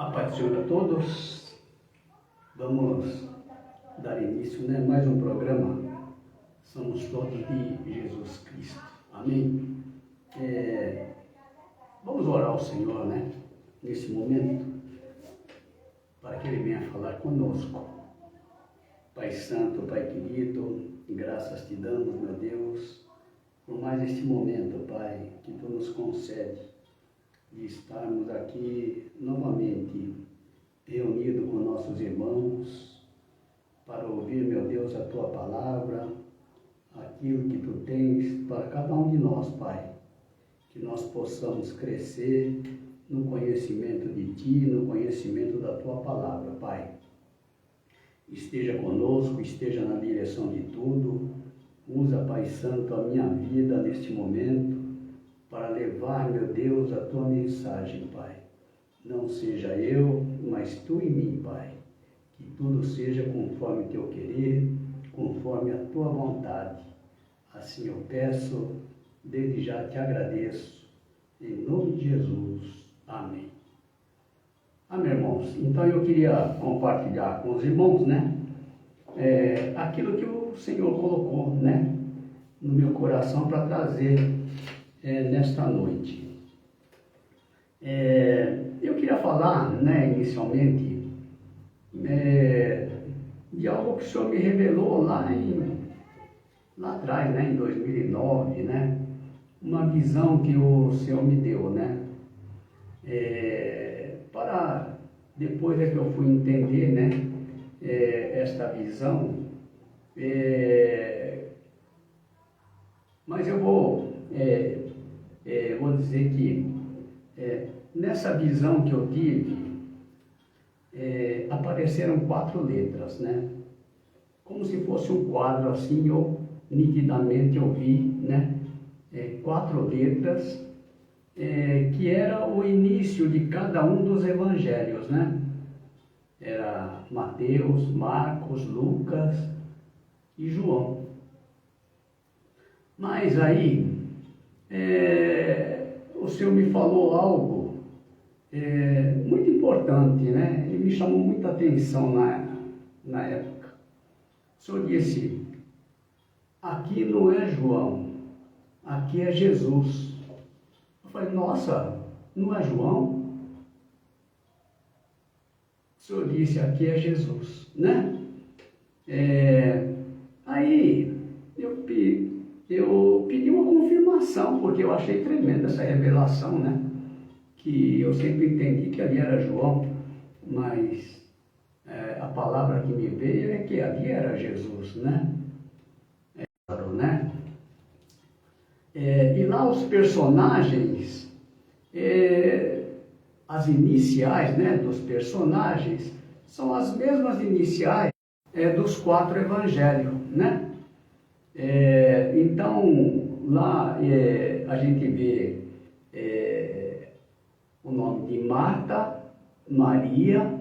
A paz do Senhor a todos. Vamos dar início, mais um programa. Somos todos de Jesus Cristo. Amém? Vamos orar ao Senhor, nesse momento, para que Ele venha falar conosco. Pai Santo, Pai querido, graças te damos, meu Deus, por mais este momento, Pai, que Tu nos concede de estarmos aqui novamente reunidos com nossos irmãos para ouvir, meu Deus, a Tua palavra, aquilo que Tu tens para cada um de nós, Pai, que nós possamos crescer no conhecimento de Ti, no conhecimento da Tua palavra, Pai. Esteja conosco, esteja na direção de tudo. Usa, Pai Santo, a minha vida neste momento para levar, meu Deus, a Tua mensagem, Pai. Não seja eu, mas Tu em mim, Pai. Que tudo seja conforme Teu querer, conforme a Tua vontade. Assim eu peço, desde já te agradeço. Em nome de Jesus. Amém. Amém, irmãos. Então eu queria compartilhar com os irmãos, aquilo que o Senhor colocou, no meu coração para trazer nesta noite. Eu queria falar, inicialmente, de algo que o Senhor me revelou lá atrás, em 2009, uma visão que o Senhor me deu, para depois é que eu fui entender, esta visão, mas eu vou dizer que nessa visão que eu tive, apareceram 4 letras, como se fosse um quadro assim, nitidamente eu vi, 4 letras, que era o início de cada um dos evangelhos, Era Mateus, Marcos, Lucas e João. Mas aí, o Senhor me falou algo muito importante, Ele me chamou muita atenção na época. O Senhor disse: aqui não é João, aqui é Jesus. Eu falei: nossa, não é João? O Senhor disse: aqui é Jesus, Aí eu pedi uma confirmação, porque eu achei tremenda essa revelação, que eu sempre entendi que ali era João, mas a palavra que me veio é que ali era Jesus, E lá os personagens, as iniciais, dos personagens, são as mesmas iniciais dos 4 evangelhos, Então, lá a gente vê o nome de Marta, Maria,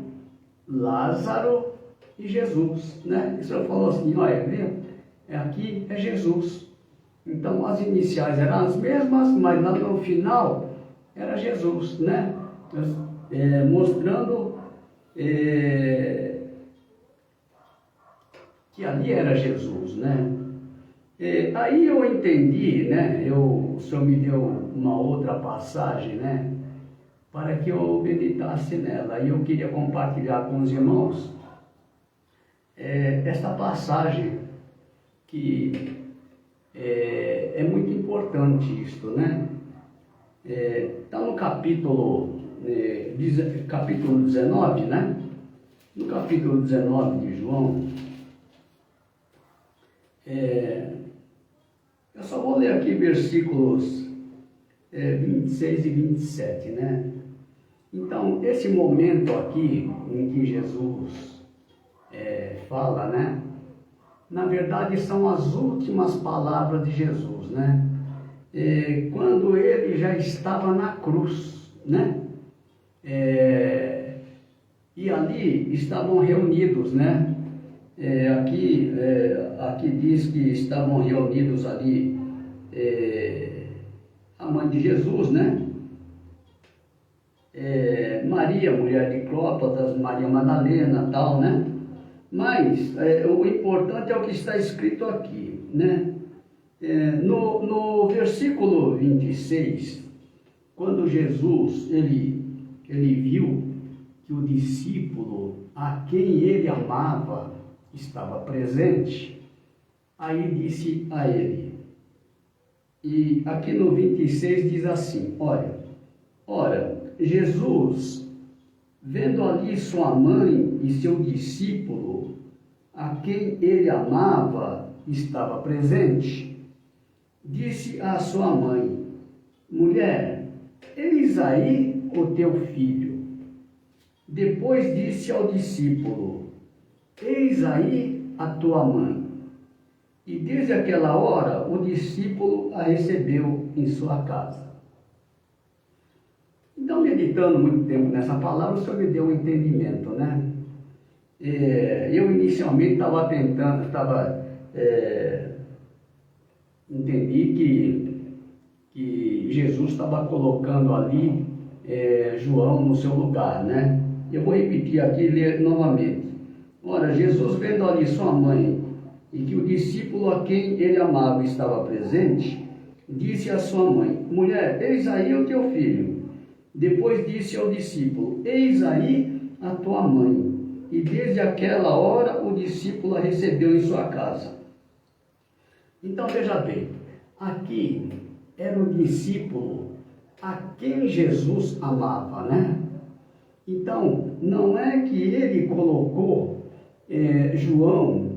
Lázaro e Jesus, O Senhor falou assim: olha, viu? Aqui é Jesus. Então, as iniciais eram as mesmas, mas lá no final era Jesus, mostrando que ali era Jesus, Aí eu entendi, o Senhor me deu uma outra passagem, para que eu meditasse nela. E eu queria compartilhar com os irmãos esta passagem que é muito importante isto, Está no capítulo 19, No capítulo 19 de João, eu só vou ler aqui versículos 26 e 27, Então, esse momento aqui em que Jesus fala, na verdade são as últimas palavras de Jesus, quando ele já estava na cruz, e ali estavam reunidos, aqui diz que estavam reunidos ali a mãe de Jesus, Maria, mulher de Cleópatra, Maria Madalena, tal, né? Mas o importante é o que está escrito aqui, né? No versículo 26, quando Jesus, ele viu que o discípulo a quem ele amava estava presente, aí disse a ele, e aqui no 26 diz assim, ora, Jesus, vendo ali sua mãe e seu discípulo, a quem ele amava, estava presente, disse à sua mãe, mulher, eis aí o teu filho. Depois disse ao discípulo, eis aí a tua mãe. E desde aquela hora, o discípulo a recebeu em sua casa. Então, meditando muito tempo nessa palavra, o Senhor me deu um entendimento, né? Eu inicialmente entendi que Jesus estava colocando ali João no seu lugar, né? Eu vou repetir aqui e ler novamente. Ora, Jesus vendo ali sua mãe e que o discípulo a quem ele amava estava presente, disse à sua mãe, mulher, eis aí o teu filho. Depois disse ao discípulo, eis aí a tua mãe. E desde aquela hora o discípulo a recebeu em sua casa. Então veja bem, aqui era o discípulo a quem Jesus amava, né? Então, não é que ele colocou João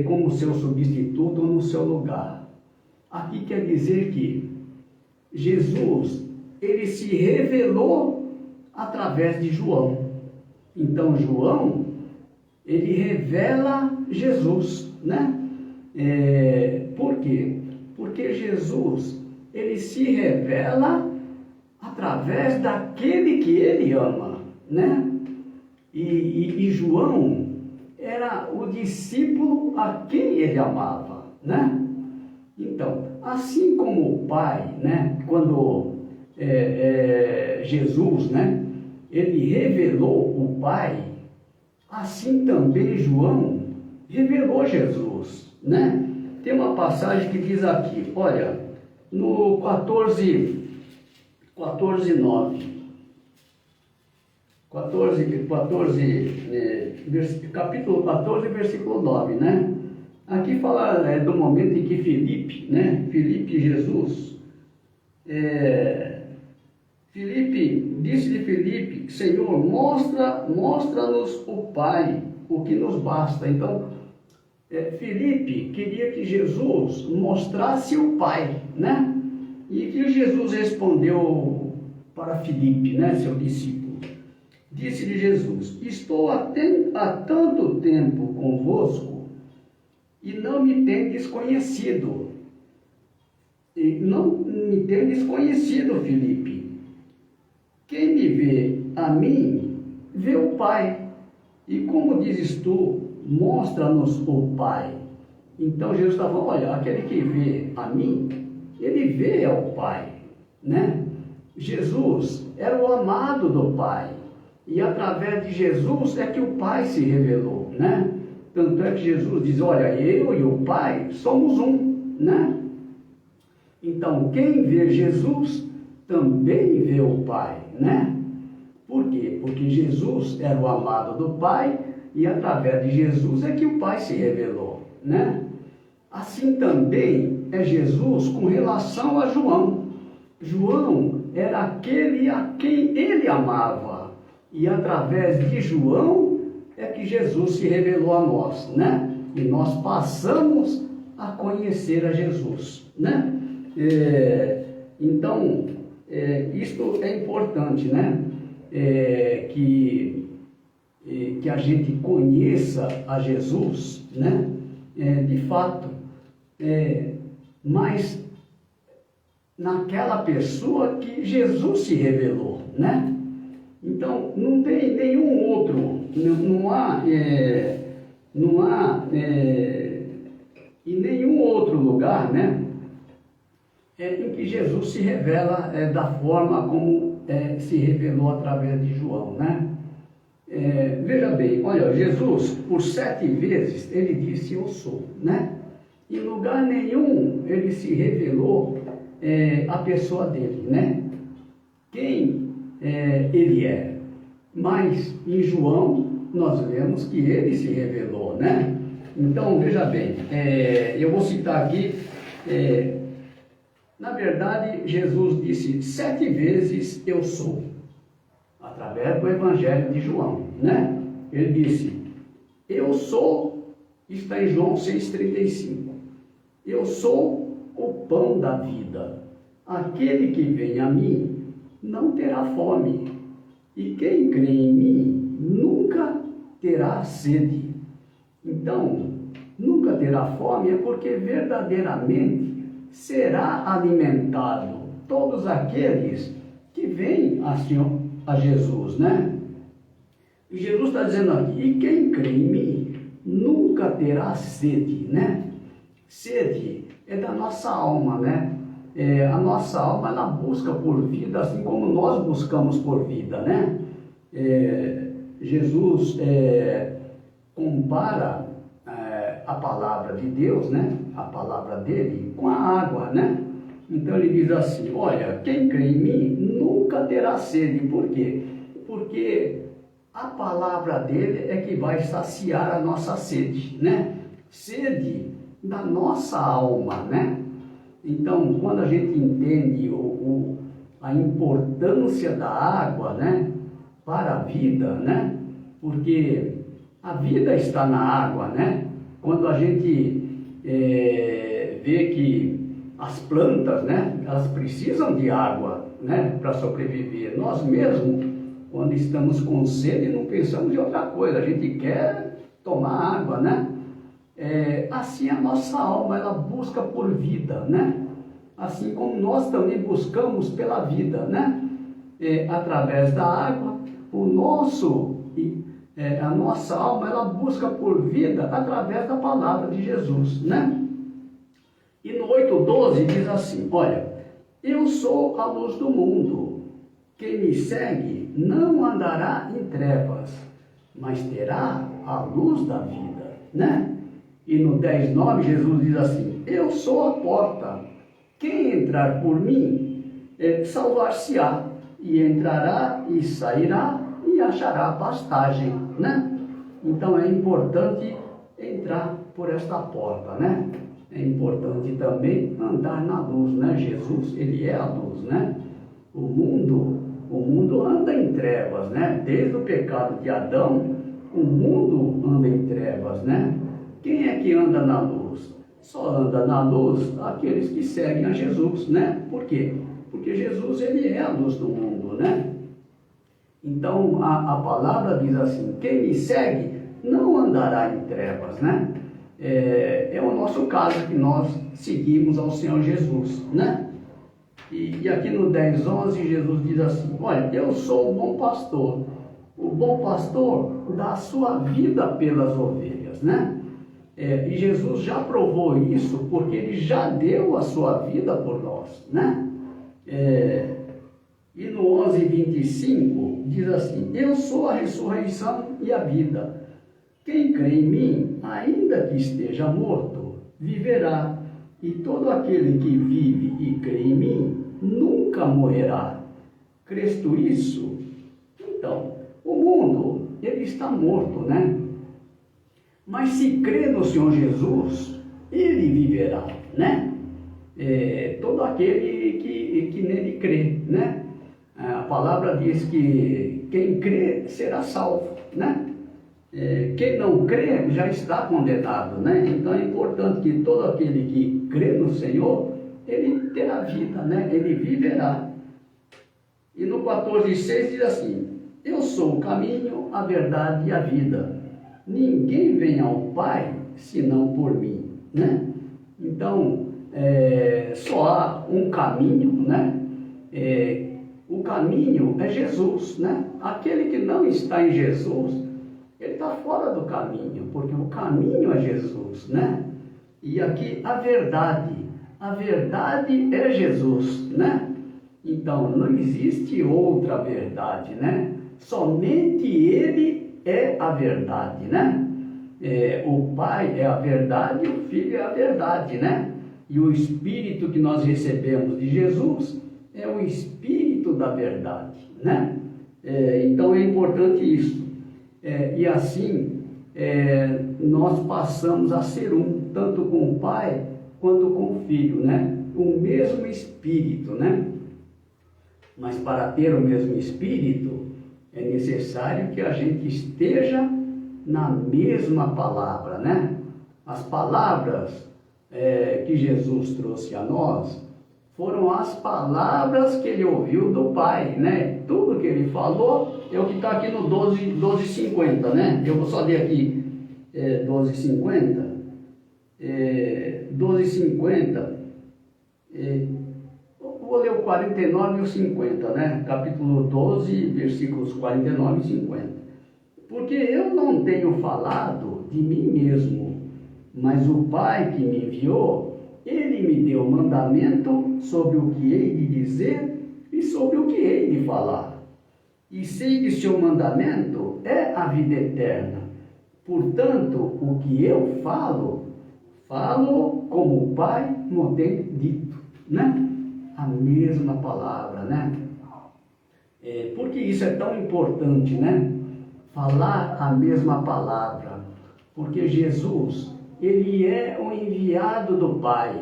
como seu substituto no seu lugar. Aqui quer dizer que Jesus, ele se revelou através de João. Então, João, ele revela Jesus, né? Por quê? Porque Jesus, ele se revela através daquele que ele ama, né? E João era o discípulo a quem ele amava, né? Então, assim como o Pai, né? Quando Jesus, né? Ele revelou o Pai, assim também João revelou Jesus, né? Tem uma passagem que diz aqui, olha, no 14:9, capítulo 14, versículo 9, né? Aqui fala do momento em que Filipe, né? Filipe e Jesus, disse-lhe Filipe, Senhor, mostra-nos o Pai, o que nos basta. Então, Filipe queria que Jesus mostrasse o Pai, né? E que Jesus respondeu para Filipe, né, seu discípulo. Disse-lhe Jesus, estou há tanto tempo convosco e não me tendes conhecido. E não me tendes conhecido, Filipe. Quem me vê a mim, vê o Pai. E como dizes tu, mostra-nos o Pai. Então Jesus está falando, olha, aquele que vê a mim, ele vê ao Pai, né? Jesus era o amado do Pai. E através de Jesus é que o Pai se revelou, né? Tanto é que Jesus diz, olha, eu e o Pai somos um, né? Então, quem vê Jesus também vê o Pai, né? Por quê? Porque Jesus era o amado do Pai e através de Jesus é que o Pai se revelou, né? Assim também é Jesus com relação a João. João era aquele a quem ele amava e através de João é que Jesus se revelou a nós, né? E nós passamos a conhecer a Jesus, né? Então, isto é importante, né? Que a gente conheça a Jesus, né? De fato, mas naquela pessoa que Jesus se revelou, né? Então, não tem nenhum outro, não há em nenhum outro lugar, né? em que Jesus se revela da forma como se revelou através de João, né? Veja bem, olha, Jesus, por 7 vezes, ele disse eu sou, né? Em lugar nenhum ele se revelou a pessoa dele, né? Quem ele é. Mas em João nós vemos que ele se revelou, né? Então, veja bem, eu vou citar aqui, na verdade, Jesus disse 7 vezes eu sou, através do Evangelho de João, né? Ele disse, eu sou, está em João 6,35, eu sou o pão da vida, aquele que vem a mim não terá fome, e quem crê em mim nunca terá sede. Então, nunca terá fome é porque verdadeiramente será alimentado todos aqueles que vêm a Jesus, né? E Jesus está dizendo aqui, e quem crê em mim nunca terá sede, né? Sede é da nossa alma, né? A nossa alma, ela busca por vida, assim como nós buscamos por vida, né? Jesus compara a palavra de Deus, né? A palavra dele com a água, né? Então ele diz assim, olha, quem crê em mim nunca terá sede. Por quê? Porque a palavra dele é que vai saciar a nossa sede, né? Sede da nossa alma, né? Então, quando a gente entende a importância da água, né, para a vida, né, porque a vida está na água, né? Quando a gente vê que as plantas, né, elas precisam de água, né, para sobreviver. Nós mesmos, quando estamos com sede, não pensamos em outra coisa, a gente quer tomar água, né? Assim a nossa alma, ela busca por vida, né? Assim como nós também buscamos pela vida, né? Através da água, a nossa alma, ela busca por vida através da palavra de Jesus, né? E no 8,12 diz assim, olha, eu sou a luz do mundo, quem me segue não andará em trevas, mas terá a luz da vida, né? E no 10,9 Jesus diz assim, eu sou a porta, quem entrar por mim salvar-se-á, e entrará e sairá e achará pastagem, né? Então é importante entrar por esta porta, né? É importante também andar na luz, né? Jesus, ele é a luz, né? O mundo anda em trevas, né? Desde o pecado de Adão, o mundo anda em trevas, né? Quem é que anda na luz? Só anda na luz aqueles que seguem a Jesus, né? Por quê? Porque Jesus, ele é a luz do mundo, né? Então, a palavra diz assim, quem me segue não andará em trevas, né? É o nosso caso que nós seguimos ao Senhor Jesus, né? E aqui no 10,11 Jesus diz assim, olha, eu sou o bom pastor. O bom pastor dá a sua vida pelas ovelhas, né? E Jesus já provou isso porque ele já deu a sua vida por nós, né? E no 11,25 diz assim, eu sou a ressurreição e a vida. Quem crê em mim, ainda que esteja morto, viverá. E todo aquele que vive e crê em mim, nunca morrerá. Crês tu isso? Então, o mundo, ele está morto, né? Mas se crê no Senhor Jesus, ele viverá, né? Todo aquele que nele crê, né? A palavra diz que quem crê será salvo, né? Quem não crê já está condenado, né? Então é importante que todo aquele que crê no Senhor, ele terá vida, né? Ele viverá. E no 14,6 diz assim, eu sou o caminho, a verdade e a vida. Ninguém vem ao Pai senão por mim, né? Então, só há um caminho, né? O caminho é Jesus, né? Aquele que não está em Jesus, ele está fora do caminho, porque o caminho é Jesus, né? E aqui a verdade A verdade é Jesus, né? Então, não existe outra verdade, né? Somente Ele é a verdade, né? O Pai é a verdade e o Filho é a verdade, né? E o Espírito que nós recebemos de Jesus é o Espírito da verdade, né? Então é importante isso. E assim, nós passamos a ser um, tanto com o Pai quanto com o Filho, né? O mesmo Espírito, né? Mas para ter o mesmo Espírito, é necessário que a gente esteja na mesma palavra, né? As palavras que Jesus trouxe a nós foram as palavras que ele ouviu do Pai, né? Tudo que ele falou é o que está aqui no 12:50, né? Eu vou só ler aqui 12:50. 12:50. Vou ler o 49 e o 50, né? Capítulo 12, versículos 49 e 50. Porque eu não tenho falado de mim mesmo, mas o Pai que me enviou, Ele me deu mandamento sobre o que hei de dizer e sobre o que hei de falar. E sei que seu mandamento é a vida eterna. Portanto, o que eu falo como o Pai me tem dito, né? A mesma palavra, né? Por que isso é tão importante, né? Falar a mesma palavra, porque Jesus, Ele é o enviado do Pai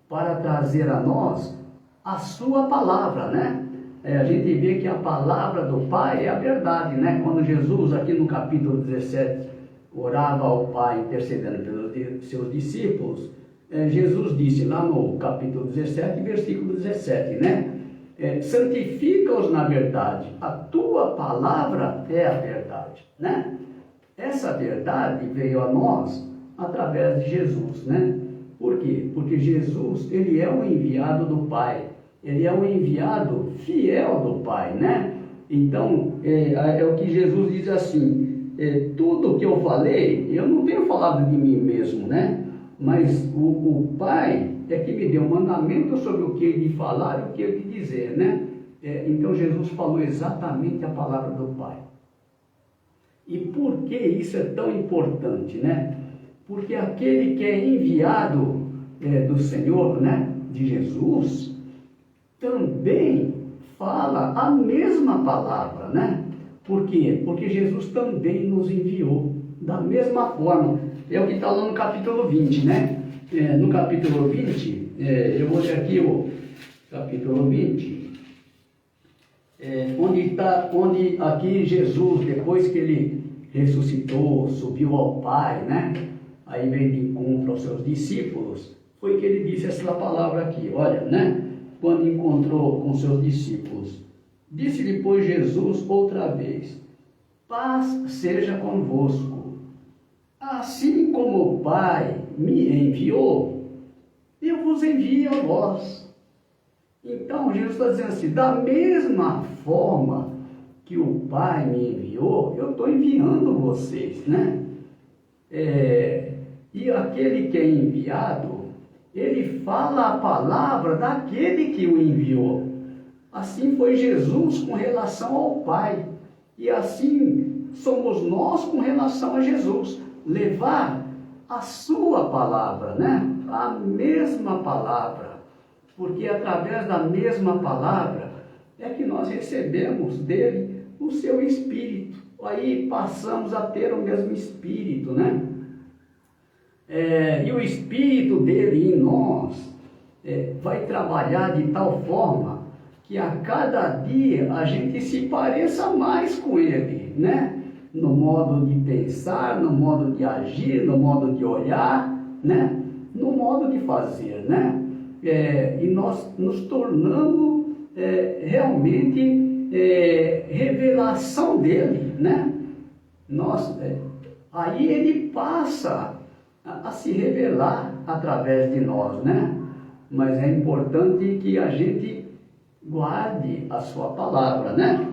para trazer a nós a sua palavra, né? A gente vê que a palavra do Pai é a verdade, né? Quando Jesus, aqui no capítulo 17, orava ao Pai intercedendo pelos seus discípulos, Jesus disse lá no capítulo 17, versículo 17, né? Santifica-os na verdade, a tua palavra é a verdade, né? Essa verdade veio a nós através de Jesus, né? Por quê? Porque Jesus, Ele é o enviado do Pai, Ele é o enviado fiel do Pai, né? Então, é o que Jesus diz assim, tudo que eu falei, eu não tenho falado de mim mesmo, né? Mas o Pai é que me deu mandamento sobre o que ele de falar e o que ele de dizer, né? Então Jesus falou exatamente a palavra do Pai. E por que isso é tão importante, né? Porque aquele que é enviado do Senhor, né? De Jesus, também fala a mesma palavra, né? Por quê? Porque Jesus também nos enviou da mesma forma. É o que está lá no capítulo 20, né? No capítulo 20, eu vou ler aqui o capítulo 20, onde aqui Jesus, depois que ele ressuscitou, subiu ao Pai, né? Aí veio de encontro aos seus discípulos, foi que ele disse essa palavra aqui, olha, né? Quando encontrou com seus discípulos, disse-lhe, pois, Jesus outra vez, paz seja convosco. Assim como o Pai me enviou, eu vos envio a vós. Então, Jesus está dizendo assim, da mesma forma que o Pai me enviou, eu estou enviando vocês, né? E aquele que é enviado, ele fala a palavra daquele que o enviou. Assim foi Jesus com relação ao Pai. E assim somos nós com relação a Jesus. Levar a sua palavra, né? A mesma palavra. Porque através da mesma palavra é que nós recebemos dele o seu Espírito. Aí passamos a ter o mesmo Espírito, né? E o Espírito dele em nós vai trabalhar de tal forma que a cada dia a gente se pareça mais com ele, né? No modo de pensar, no modo de agir, no modo de olhar, né? No modo de fazer, né? E nós nos tornamos realmente revelação dele, né? Aí ele passa a se revelar através de nós, né? Mas é importante que a gente guarde a sua palavra, né?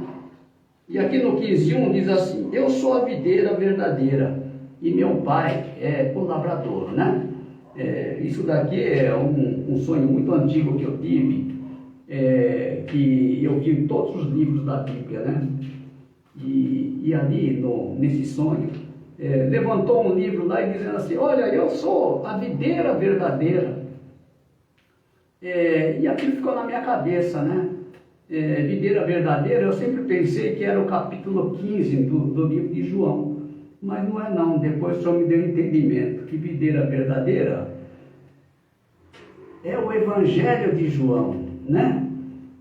E aqui no 15:1 diz assim, eu sou a videira verdadeira e meu pai é o lavrador, né? Isso daqui é um sonho muito antigo que eu tive, que eu vi em todos os livros da Bíblia, né? E ali, nesse sonho, levantou um livro lá e dizendo assim: olha, eu sou a videira verdadeira. E aquilo ficou na minha cabeça, né? Videira verdadeira, eu sempre pensei que era o capítulo 15 do livro de João, mas não é não. Depois só me deu entendimento que videira verdadeira é o Evangelho de João, né?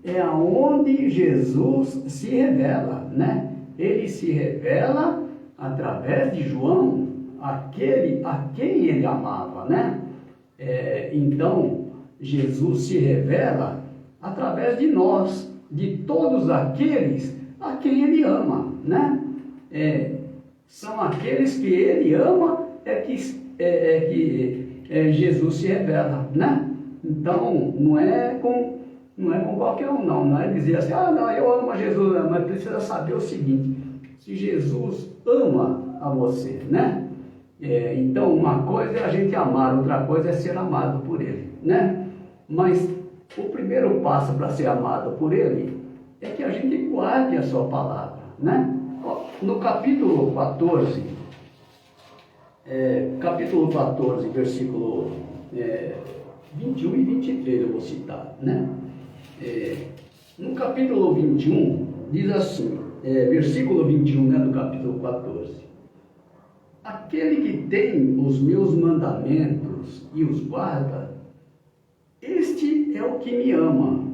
É aonde Jesus se revela, né? Ele se revela através de João, aquele a quem ele amava, né? Então, Jesus se revela através de nós, de todos aqueles a quem ele ama, né? São aqueles que ele ama, que Jesus se revela, né? Então, não é com qualquer um, não é dizer assim: ah, não, eu amo a Jesus, mas precisa saber o seguinte: se Jesus ama a você, né? Então, uma coisa é a gente amar, outra coisa é ser amado por ele, né? Mas o primeiro passo para ser amado por ele é que a gente guarde a sua palavra, né? No capítulo 14, versículo 21 e 23 eu vou citar, né? No capítulo 21, diz assim, versículo 21, né, do capítulo 14: aquele que tem os meus mandamentos e os guarda, este é o que me ama,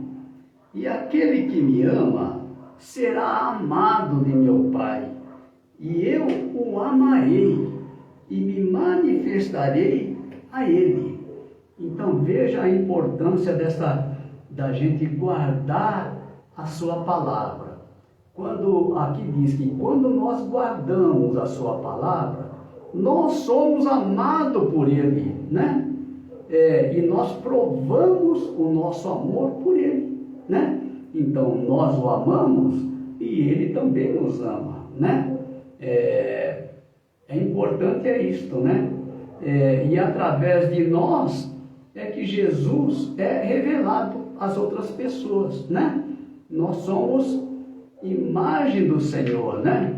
e aquele que me ama será amado de meu Pai, e eu o amarei e me manifestarei a ele. Então veja a importância da gente guardar a sua palavra. Quando aqui diz que quando nós guardamos a sua palavra, nós somos amados por ele, né? E nós provamos o nosso amor por ele, né? Então nós o amamos e ele também nos ama, né? Importante isto, né? E através de nós é que Jesus é revelado às outras pessoas, né? Nós somos imagem do Senhor, né?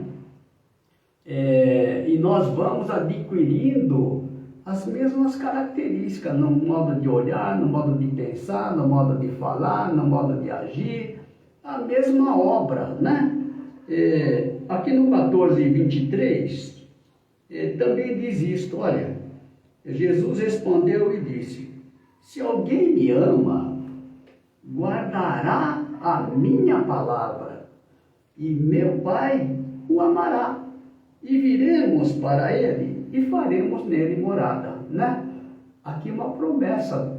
E nós vamos adquirindo as mesmas características no modo de olhar, no modo de pensar, no modo de falar, no modo de agir, a mesma obra, né? Aqui no 14 e 23, também diz isto: olha, Jesus respondeu e disse: se alguém me ama, guardará a minha palavra, e meu Pai o amará, e viremos para ele e faremos nele morada, né? Aqui uma promessa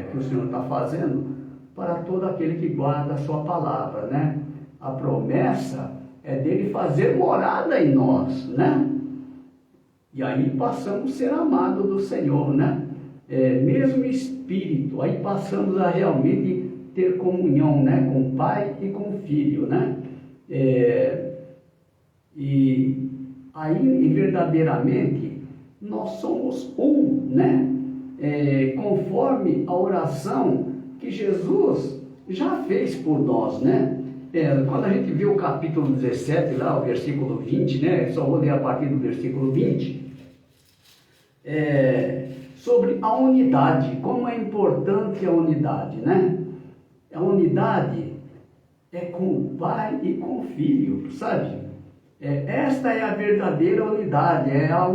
que o Senhor está fazendo para todo aquele que guarda a sua palavra, né? A promessa é dele fazer morada em nós, né? E aí passamos a ser amados do Senhor, né? Mesmo espírito, aí passamos a realmente ter comunhão, né? Com o Pai e com o Filho, né? E aí verdadeiramente nós somos um, né? Conforme a oração que Jesus já fez por nós, né? Quando a gente vê o capítulo 17 lá, o versículo 20, né? Só vou ler a partir do versículo 20, sobre a unidade, como é importante a unidade, né? A unidade é com o Pai e com o Filho, sabe? Esta é a verdadeira unidade, é a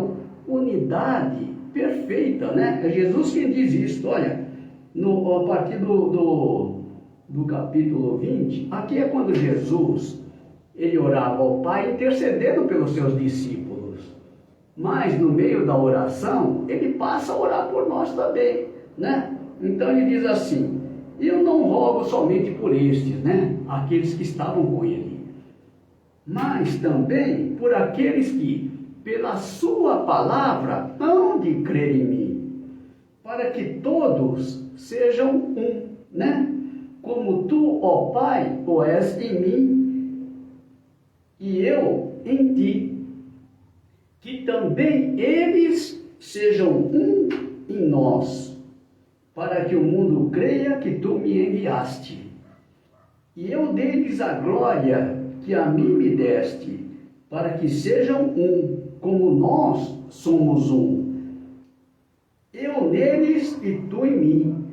unidade perfeita, né? É Jesus quem diz isso. Olha, a partir do capítulo 20, aqui é quando Jesus, ele orava ao Pai intercedendo pelos seus discípulos, mas no meio da oração, ele passa a orar por nós também, né? Então ele diz assim: eu não rogo somente por estes, né? Aqueles que estavam com ele, mas também por aqueles que, pela sua palavra, hão de crer em mim, para que todos sejam um, né? Como tu, ó Pai, o és em mim, e eu em ti, que também eles sejam um em nós, para que o mundo creia que tu me enviaste. E eu dei-lhes a glória que a mim me deste, para que sejam um, como nós somos um. Eu neles e tu em mim,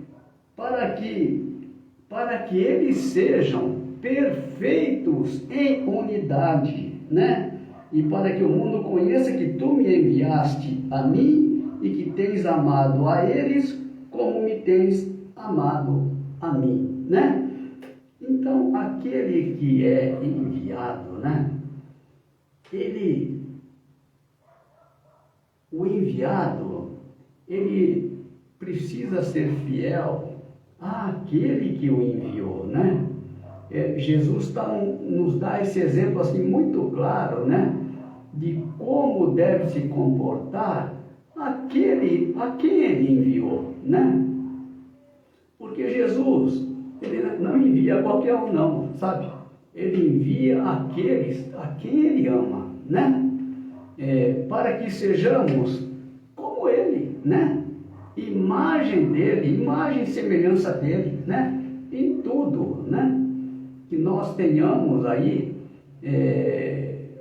para que eles sejam perfeitos em unidade, né? E para que o mundo conheça que tu me enviaste a mim e que tens amado a eles como me tens amado a mim, né? Então, aquele que é enviado, né? O enviado, ele precisa ser fiel àquele que o enviou, né? Jesus nos dá esse exemplo assim muito claro, né? De como deve se comportar aquele a quem ele enviou, né? Porque Jesus, ele não envia qualquer um não, sabe? Ele envia aqueles a quem ele ama, né? Para que sejamos como ele, né? Imagem dele, imagem e semelhança dele, né? Em tudo, né? Que nós tenhamos aí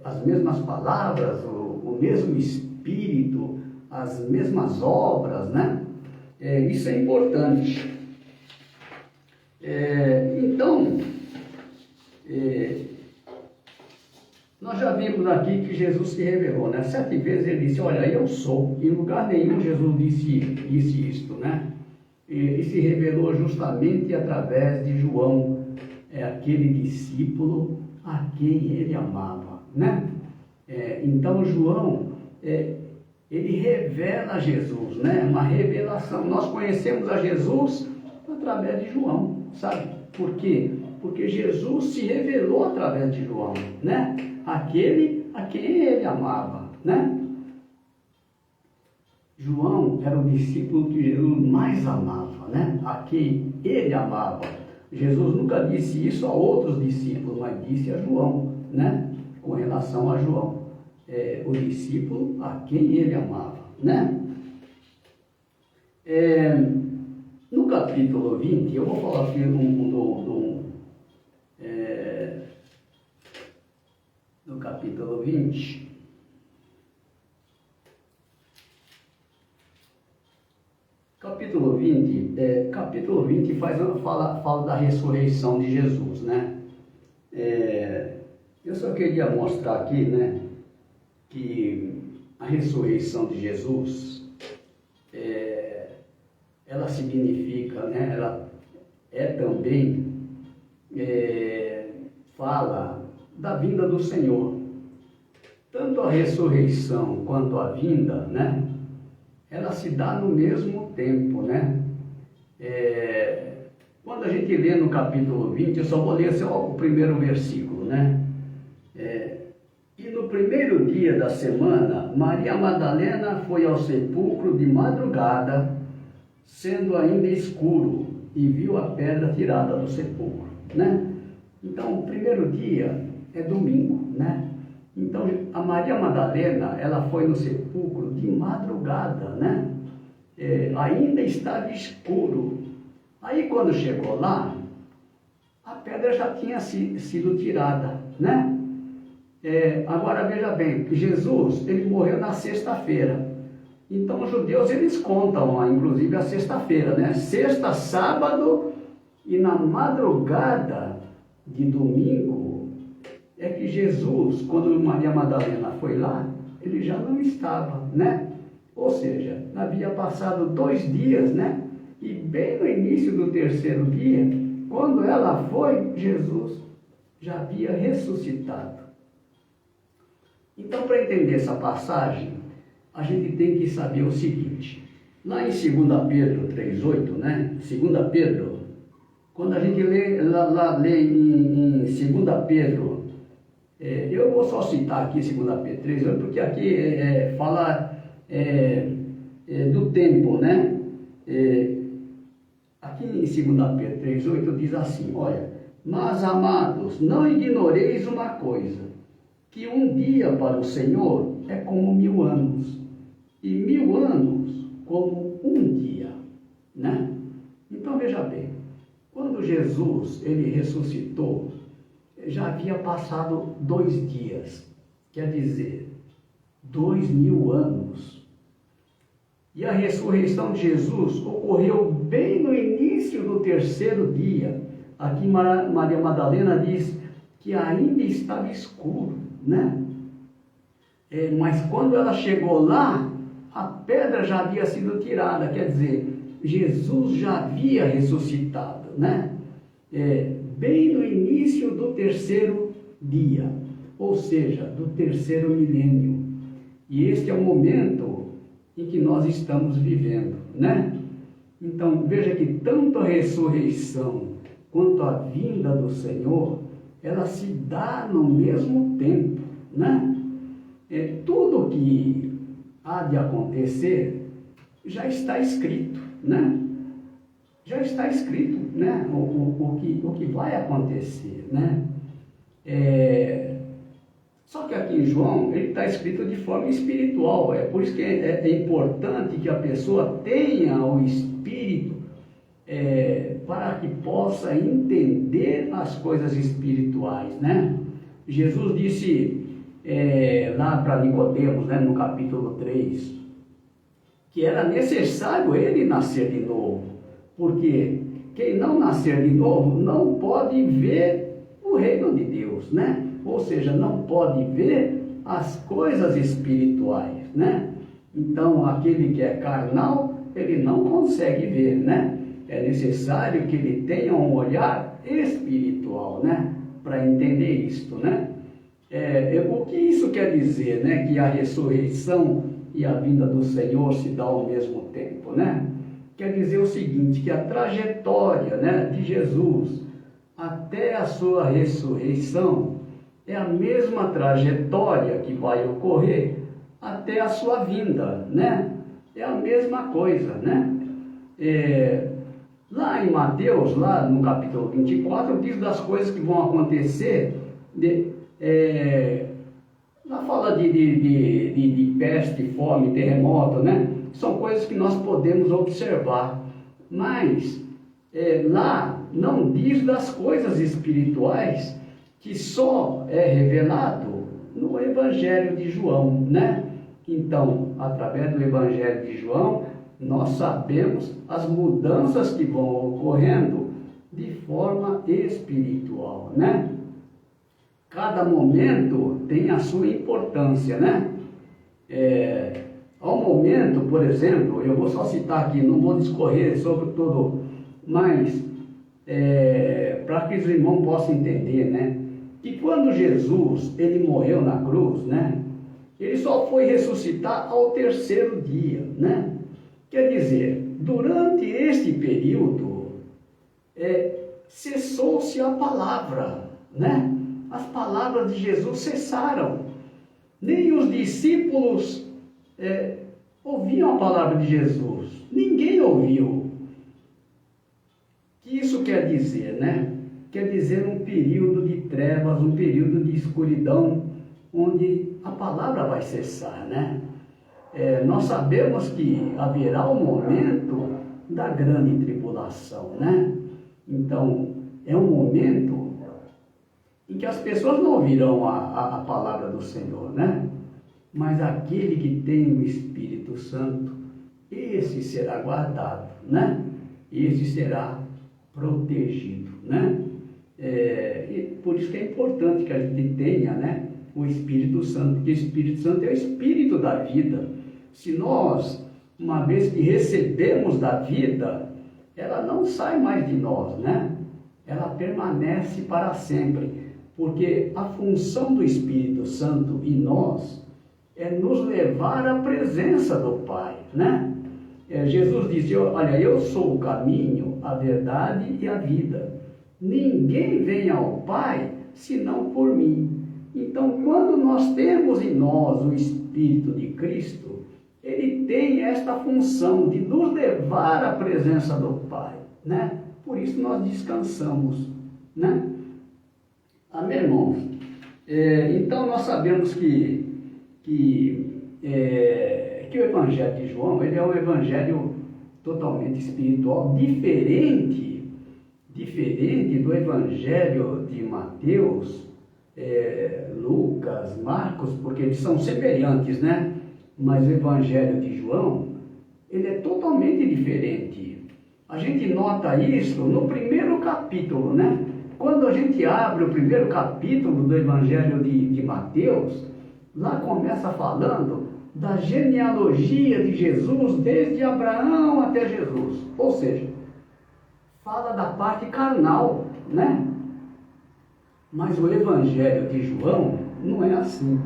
as mesmas palavras, o mesmo espírito, as mesmas obras, né? Isso é importante. Então, nós já vimos aqui que Jesus se revelou, né? 7 vezes ele disse, olha, eu sou. Em lugar nenhum Jesus disse isto, né? E se revelou justamente através de João, aquele discípulo a quem ele amava, né? Então João, ele revela Jesus, né? Uma revelação. Nós conhecemos a Jesus através de João, sabe? Por quê? Porque Jesus se revelou através de João, né? Aquele a quem ele amava, né? João era o discípulo que Jesus mais amava, né? A quem ele amava. Jesus nunca disse isso a outros discípulos, mas disse a João, né? Com relação a João, o discípulo a quem ele amava, né? No capítulo 20, eu vou falar aqui no capítulo 20. Capítulo 20 fala da ressurreição de Jesus, né? Eu só queria mostrar aqui, né, que a ressurreição de Jesus, ela significa, né, ela também fala da vinda do Senhor. Tanto a ressurreição quanto a vinda, né, ela se dá no mesmo tempo, né? Quando a gente lê no capítulo 20, eu só vou ler o primeiro versículo, né? E no primeiro dia da semana, Maria Madalena foi ao sepulcro de madrugada, sendo ainda escuro, e viu a pedra tirada do sepulcro, né? Então, o primeiro dia é domingo, né? Então, a Maria Madalena, ela foi no sepulcro de madrugada, né? Ainda estava escuro. Aí, quando chegou lá, a pedra já tinha sido tirada, né? Agora, veja bem, Jesus, ele morreu na sexta-feira. Então, os judeus, eles contam, inclusive, a sexta-feira, né? Sexta, sábado e na madrugada de domingo, é que Jesus, quando Maria Madalena foi lá, ele já não estava, né? Ou seja, havia passado 2 dias, né? E bem no início do terceiro dia, quando ela foi, Jesus já havia ressuscitado. Então, para entender essa passagem, a gente tem que saber o seguinte. Lá em 2 Pedro 3,8, né? 2 Pedro, quando a gente lê em 2 Pedro, eu vou só citar aqui 2 Pedro 3,8, porque aqui fala do tempo, né? Aqui em 2 Pedro 3,8 diz assim, olha, mas amados, não ignoreis uma coisa, que um dia para o Senhor é como 1000 anos, e 1000 anos como um dia, né? Então veja bem, quando Jesus ele ressuscitou, já havia passado 2 dias, quer dizer, 2000 anos. E a ressurreição de Jesus ocorreu bem no início do 3º dia. Aqui Maria Madalena diz que ainda estava escuro, né? Mas quando ela chegou lá, a pedra já havia sido tirada, quer dizer, Jesus já havia ressuscitado, né? Bem no início do 3º dia, ou seja, do 3º milênio. E este é o momento em que nós estamos vivendo, né? Então, veja que tanto a ressurreição quanto a vinda do Senhor, ela se dá no mesmo tempo, né? Tudo que há de acontecer já está escrito, né? Já está escrito, né? O que vai acontecer, né? Só que aqui em João, ele está escrito de forma espiritual. É por isso que é importante que a pessoa tenha o Espírito para que possa entender as coisas espirituais, né? Jesus disse lá para Nicodemos, né, no capítulo 3, que era necessário ele nascer de novo, porque quem não nascer de novo não pode ver o reino de Deus, né? Ou seja, não pode ver as coisas espirituais, né? Então, aquele que é carnal, ele não consegue ver, né? É necessário que ele tenha um olhar espiritual, né? Para entender isto, né? O que isso quer dizer, né? Que a ressurreição e a vinda do Senhor se dá ao mesmo tempo, né? Quer dizer o seguinte, que a trajetória, né, de Jesus até a sua ressurreição é a mesma trajetória que vai ocorrer até a sua vinda, né? É a mesma coisa, né? Lá em Mateus, lá no capítulo 24, diz das coisas que vão acontecer, lá fala de peste, fome, terremoto, né? São coisas que nós podemos observar, mas lá não diz das coisas espirituais que só é revelado no Evangelho de João, né? Então, através do Evangelho de João, nós sabemos as mudanças que vão ocorrendo de forma espiritual, né? Cada momento tem a sua importância, né? Ao momento, por exemplo, eu vou só citar aqui, não vou discorrer sobre tudo, mas para que os irmãos possam entender, né? Que quando Jesus, ele morreu na cruz, né? Ele só foi ressuscitar ao 3º dia, né? Quer dizer, durante este período, cessou-se a palavra, né? As palavras de Jesus cessaram. Nem os discípulos ouviam a palavra de Jesus. Ninguém ouviu. O que isso quer dizer, né? Quer dizer um período de trevas, um período de escuridão, onde a palavra vai cessar, né? Nós sabemos que haverá um momento da grande tribulação, né? Então, é um momento em que as pessoas não ouvirão a palavra do Senhor, né? Mas aquele que tem o Espírito Santo, esse será guardado, né? Esse será protegido, né? E por isso que é importante que a gente tenha, né, o Espírito Santo, porque o Espírito Santo é o Espírito da vida. Se nós, uma vez que recebemos da vida, ela não sai mais de nós, né? Ela permanece para sempre, porque a função do Espírito Santo em nós é nos levar à presença do Pai, né? Jesus disse, olha, eu sou o caminho, a verdade e a vida. Ninguém vem ao Pai senão por mim. Então, quando nós temos em nós o Espírito de Cristo, ele tem esta função de nos levar à presença do Pai, né? Por isso nós descansamos, né? Amém, irmãos? Então, nós sabemos que que o Evangelho de João, ele é um evangelho totalmente espiritual, diferente do Evangelho de Mateus, Lucas, Marcos, porque eles são semelhantes, né? Mas o Evangelho de João, ele é totalmente diferente. A gente nota isso no primeiro capítulo, né? Quando a gente abre o primeiro capítulo do Evangelho de Mateus, lá começa falando da genealogia de Jesus, desde Abraão até Jesus. Ou seja, fala da parte carnal, né? Mas o Evangelho de João não é assim.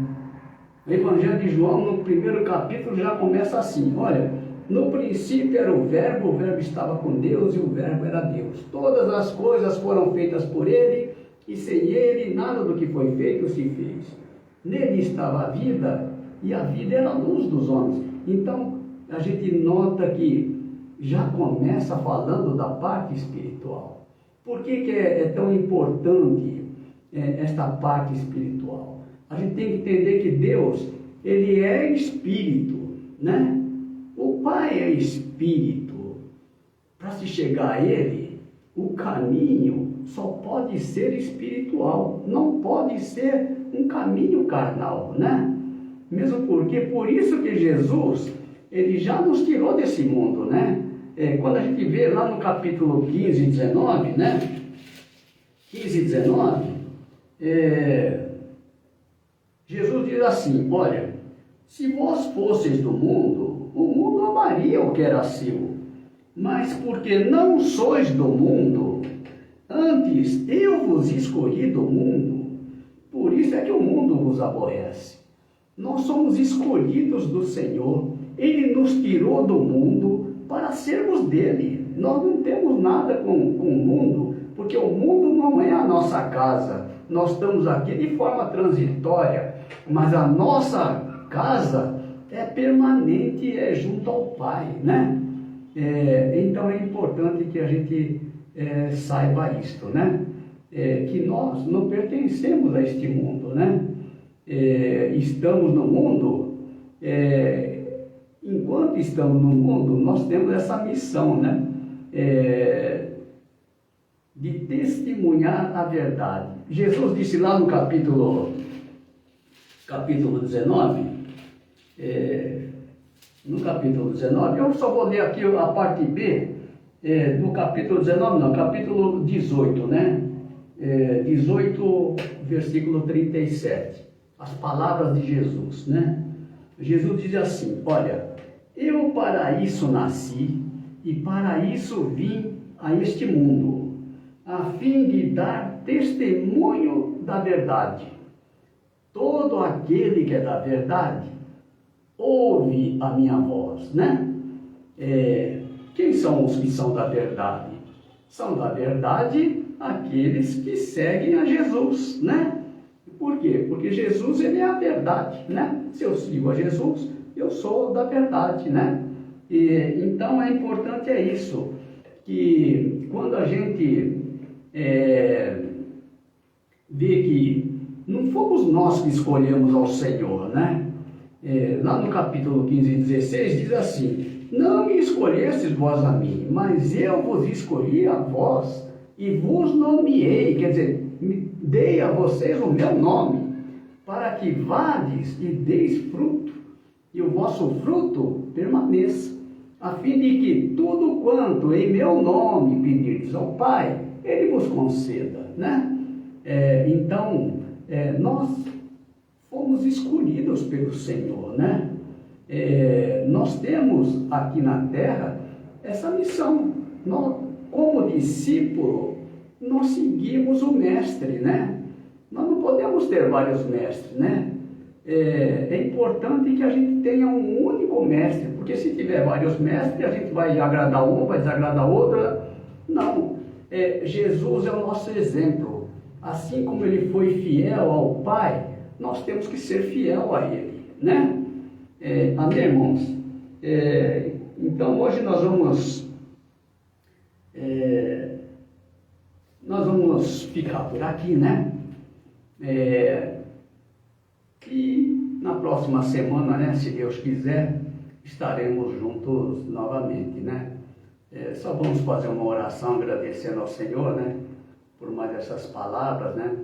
O Evangelho de João, no primeiro capítulo, já começa assim: olha, no princípio era o Verbo estava com Deus e o Verbo era Deus. Todas as coisas foram feitas por Ele, e sem Ele nada do que foi feito se fez. Nele estava a vida, e a vida era a luz dos homens. Então, a gente nota que já começa falando da parte espiritual. Por que é tão importante esta parte espiritual? A gente tem que entender que Deus, Ele é Espírito, né? O Pai é Espírito. Para se chegar a Ele, o caminho só pode ser espiritual, não pode ser um caminho carnal, né? Mesmo porque, por isso que Jesus, Ele já nos tirou desse mundo, né? Quando a gente vê lá no capítulo 15 e 19, né? 15 e 19, Jesus diz assim: olha, se vós fosseis do mundo, o mundo amaria o que era seu, mas porque não sois do mundo, antes eu vos escolhi do mundo, por isso é que o mundo vos aborrece. Nós somos escolhidos do Senhor, Ele nos tirou do mundo para sermos dele. Nós não temos nada com o mundo, porque o mundo não é a nossa casa. Nós estamos aqui de forma transitória, mas a nossa casa é permanente, é junto ao Pai, né? Então é importante que a gente saiba isto, né? Que nós não pertencemos a este mundo, né? Estamos no mundo, enquanto estamos no mundo, nós temos essa missão, né? De testemunhar a verdade. Jesus disse lá no capítulo 19, eu só vou ler aqui a parte B, do capítulo 19, não, capítulo 18, né? 18, versículo 37, as palavras de Jesus, né? Jesus diz assim: olha, eu para isso nasci e para isso vim a este mundo, a fim de dar testemunho da verdade. Todo aquele que é da verdade ouve a minha voz, né? Quem são os que são da verdade? São da verdade aqueles que seguem a Jesus, né? Por quê? Porque Jesus, ele é a verdade, né? Se eu sigo a Jesus, eu sou da verdade, né? Então é importante isso, que quando a gente vê que não fomos nós que escolhemos ao Senhor, né? Lá no capítulo 15 e 16 diz assim: não me escolhestes vós a mim, mas eu vos escolhi a vós e vos nomeei, quer dizer, dei a vocês o meu nome, para que vades e deis fruto, e o vosso fruto permaneça, a fim de que tudo quanto em meu nome pedirdes ao Pai, Ele vos conceda, né? Então, nós fomos escolhidos pelo Senhor, né? Nós temos aqui na terra essa missão. Nós, como discípulo, nós seguimos o mestre, né? Nós não podemos ter vários mestres, né? É importante que a gente tenha um único mestre, porque se tiver vários mestres, a gente vai agradar um, vai desagradar outro. Não, Jesus é o nosso exemplo. Assim como ele foi fiel ao Pai, nós temos que ser fiel a Ele, né? Amém, irmãos? Então hoje nós vamos ficar por aqui, né? E na próxima semana, né, se Deus quiser, estaremos juntos novamente, né? Só vamos fazer uma oração agradecendo ao Senhor, né? Por mais essas palavras, né?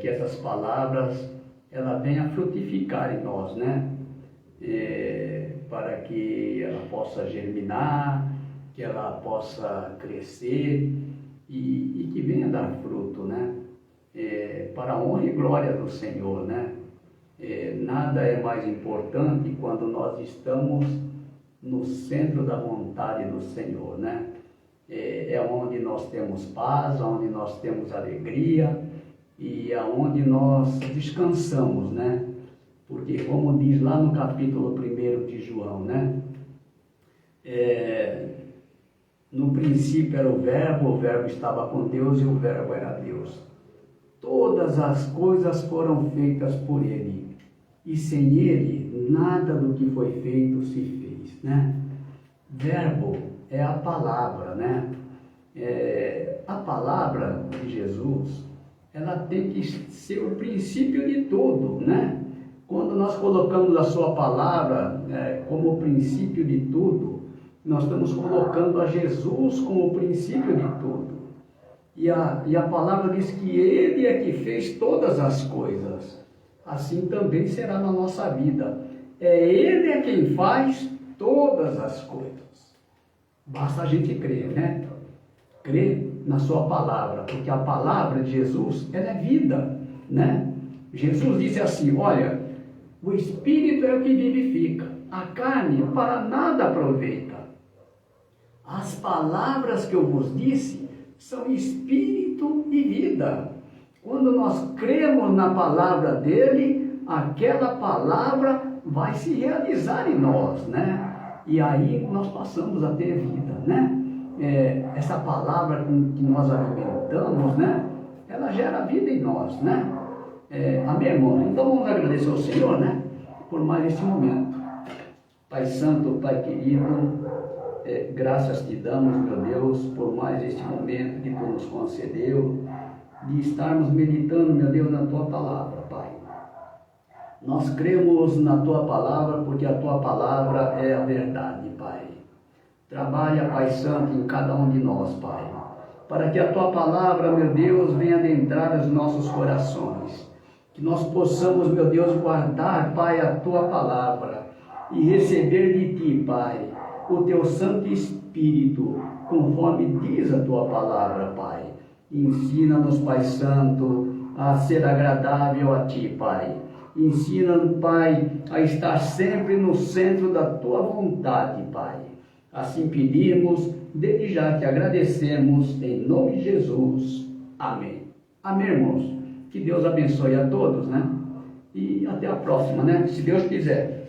Que essas palavras, ela venha frutificar em nós, né? Para que ela possa germinar, que ela possa crescer e que venha dar fruto, né? Para a honra e glória do Senhor, né? Nada é mais importante quando nós estamos no centro da vontade do Senhor, né? É onde nós temos paz, onde nós temos alegria e é onde nós descansamos, né? Porque como diz lá no capítulo 1 de João, né? No princípio era o Verbo estava com Deus e o Verbo era Deus. Todas as coisas foram feitas por Ele, e sem Ele nada do que foi feito se fez, né? Verbo é a palavra, né? A palavra de Jesus, ela tem que ser o princípio de tudo, né? Quando nós colocamos a sua palavra como o princípio de tudo, nós estamos colocando a Jesus como o princípio de tudo. E a palavra diz que Ele é que fez todas as coisas. Assim também será na nossa vida. Ele quem faz todas as coisas. Basta a gente crer, né? Crer na sua palavra, porque a palavra de Jesus, ela é vida, né? Jesus disse assim, olha, o Espírito é o que vivifica, a carne para nada aproveita. As palavras que eu vos disse são espírito e vida. Quando nós cremos na palavra dele, aquela palavra vai se realizar em nós, né? E aí nós passamos a ter vida, né? Essa palavra que nós alimentamos, né? Ela gera vida em nós, né? Amém, irmão? Então vamos agradecer ao Senhor, né? Por mais esse momento. Pai Santo, Pai querido, graças te damos, meu Deus, por mais este momento que tu nos concedeu, de estarmos meditando, meu Deus, na tua palavra, Pai. Nós cremos na tua palavra, porque a tua palavra é a verdade, Pai. Trabalha, Pai Santo, em cada um de nós, Pai, para que a tua palavra, meu Deus, venha adentrar os nossos corações. Que nós possamos, meu Deus, guardar, Pai, a tua palavra e receber de ti, Pai, o teu Santo Espírito, conforme diz a tua palavra, Pai. Ensina-nos, Pai Santo, a ser agradável a ti, Pai. Ensina-nos, Pai, a estar sempre no centro da tua vontade, Pai. Assim pedimos, desde já te agradecemos, em nome de Jesus. Amém. Amém, irmãos. Que Deus abençoe a todos, né? E até a próxima, né? Se Deus quiser.